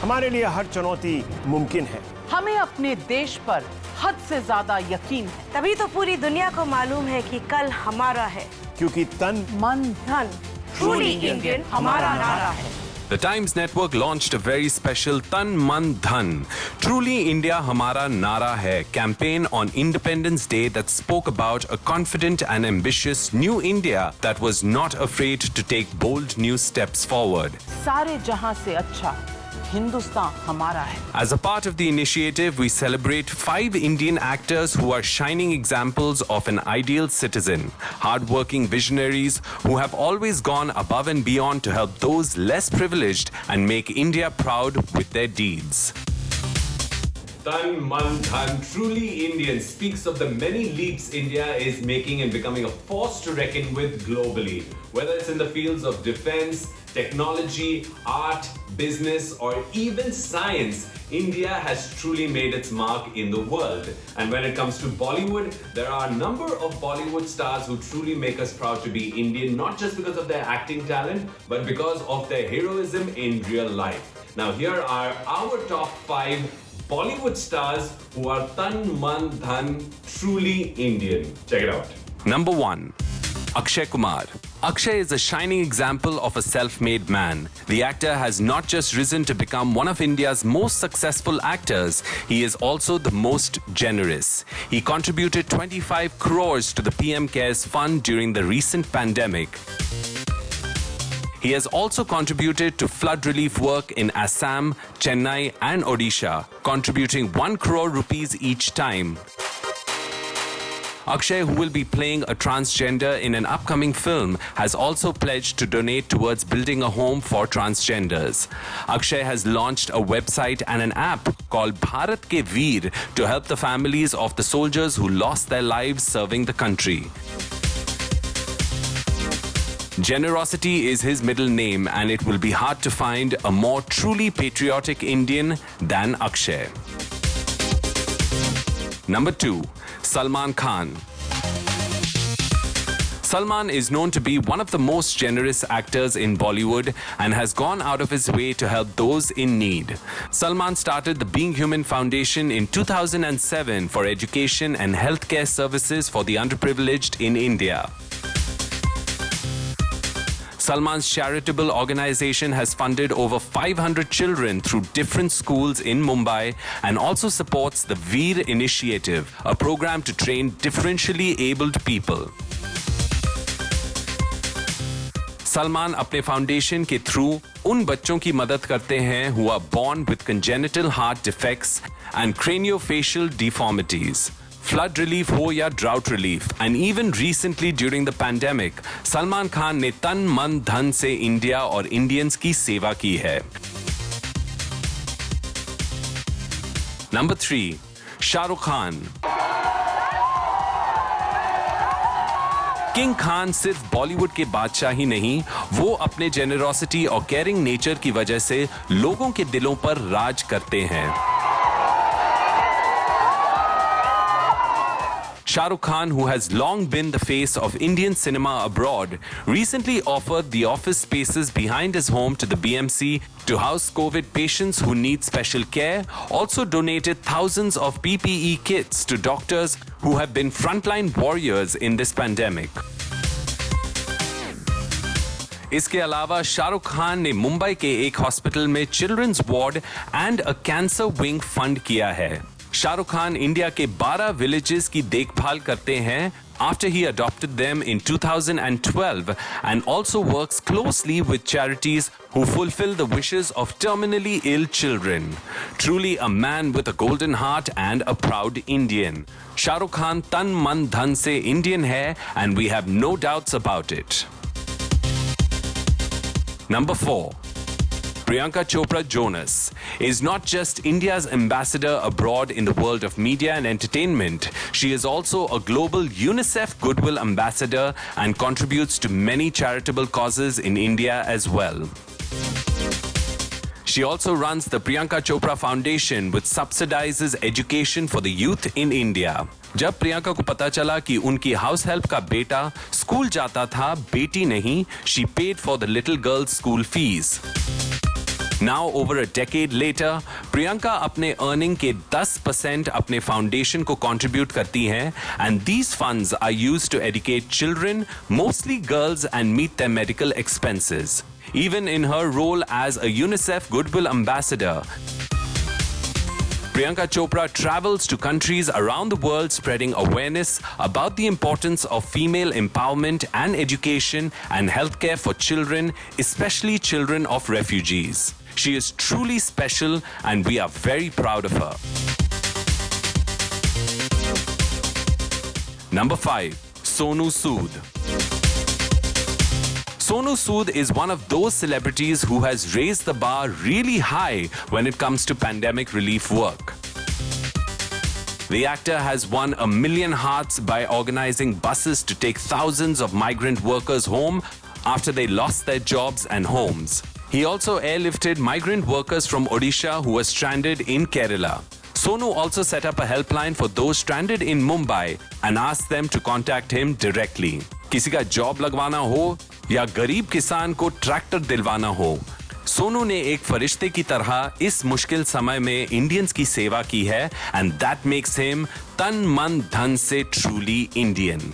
हमारे लिए हर चुनौती मुमकिन है। हमें अपने देश पर हद से ज्यादा यकीन है। तभी तो पूरी दुनिया को मालूम है कि कल हमारा है, क्योंकि तन मन धन ट्रूली इंडियन हमारा नारा है। The Times Network launched a very special Tan Man Dhan, Truly India Hamara Nara Hai campaign on Independence Day that spoke about a confident and ambitious new India that was not afraid to take bold new steps forward. सारे जहां से अच्छा हिंदुस्तान हमारा है। As a part of the initiative, we celebrate 5 Indian actors who are shining examples of an ideal citizen, hardworking visionaries who have always gone above and beyond to help those less privileged and make India proud with their deeds. Tan Man Dhan, Truly Indian, speaks of the many leaps India is making and becoming a force to reckon with globally. Whether it's in the fields of defense, technology, art, business, or even science, India has truly made its mark in the world. And when it comes to Bollywood, there are a number of Bollywood stars who truly make us proud to be Indian, not just because of their acting talent, but because of their heroism in real life. Now, here are our top 5 Bollywood stars who are Tan Man Dhan, truly Indian. Check it out. Number 1. Akshay Kumar. Akshay is a shining example of a self-made man. The actor has not just risen to become one of India's most successful actors, he is also the most generous. He contributed 25 crores to the PM Cares Fund during the recent pandemic. He has also contributed to flood relief work in Assam, Chennai and Odisha, contributing 1 crore rupees each time. Akshay, who will be playing a transgender in an upcoming film, has also pledged to donate towards building a home for transgenders. Akshay has launched a website and an app called Bharat Ke Veer to help the families of the soldiers who lost their lives serving the country. Generosity is his middle name, and it will be hard to find a more truly patriotic Indian than Akshay. Number 2. Salman Khan. Salman is known to be one of the most generous actors in Bollywood and has gone out of his way to help those in need. Salman started the Being Human Foundation in 2007 for education and healthcare services for the underprivileged in India. Salman's charitable organization has funded over 500 children through different schools in Mumbai and also supports the Veer Initiative, a program to train differentially abled people. Salman अपने foundation के through उन बच्चों की मदद करते हैं who are born with congenital heart defects and craniofacial deformities. Flood relief हो या drought relief, and even recently during the pandemic, Salman Khan ने तन मन धन से इंडिया और इंडियंस की सेवा की है. Number 3. शाहरुख खान. किंग खान सिर्फ बॉलीवुड के बादशाह ही नहीं, वो अपने जेनरोसिटी और केयरिंग नेचर की वजह से लोगों के दिलों पर राज करते हैं. Shah Rukh Khan, who has long been the face of Indian cinema abroad, recently offered the office spaces behind his home to the BMC to house COVID patients who need special care, also donated thousands of PPE kits to doctors who have been frontline warriors in this pandemic. इसके अलावा शाहरुख खान ने मुंबई के एक hospital में children's ward and a cancer wing fund किया है. Shahrukh Khan India के 12 villages की देखभाल करते हैं after he adopted them in 2012 and also works closely with charities who fulfill the wishes of terminally ill children. Truly a man with a golden heart and a proud Indian. Shahrukh Khan tan man dhan se Indian hai, and we have no doubts about it. Number 4. Priyanka Chopra Jonas is not just India's ambassador abroad in the world of media and entertainment. She is also a global UNICEF Goodwill Ambassador and contributes to many charitable causes in India as well. She also runs the Priyanka Chopra Foundation, which subsidizes education for the youth in India. जब प्रियंका को पता चला कि उनकी house help का बेटा school जाता था, बेटी नहीं, she paid for the little girl's school fees. Now, over a decade later, Priyanka अपने earning के 10% अपने foundation को contribute करती हैं, and these funds are used to educate children, mostly girls, and meet their medical expenses. Even in her role as a UNICEF Goodwill Ambassador, Priyanka Chopra travels to countries around the world spreading awareness about the importance of female empowerment and education and healthcare for children, especially children of refugees. She is truly special and we are very proud of her. Number 5. Sonu Sood. Sonu Sood is one of those celebrities who has raised the bar really high when it comes to pandemic relief work. The actor has won 1 million hearts by organizing buses to take thousands of migrant workers home after they lost their jobs and homes. He also airlifted migrant workers from Odisha who were stranded in Kerala. Sonu also set up a helpline for those stranded in Mumbai and asked them to contact him directly. किसी का job लगवाना हो या गरीब किसान को tractor दिलवाना हो, सोनू ने एक फरिश्ते की तरह इस मुश्किल समय में इंडियंस की सेवा की है, एंड दैट मेक्स हिम तन मन धन से ट्रूली इंडियन.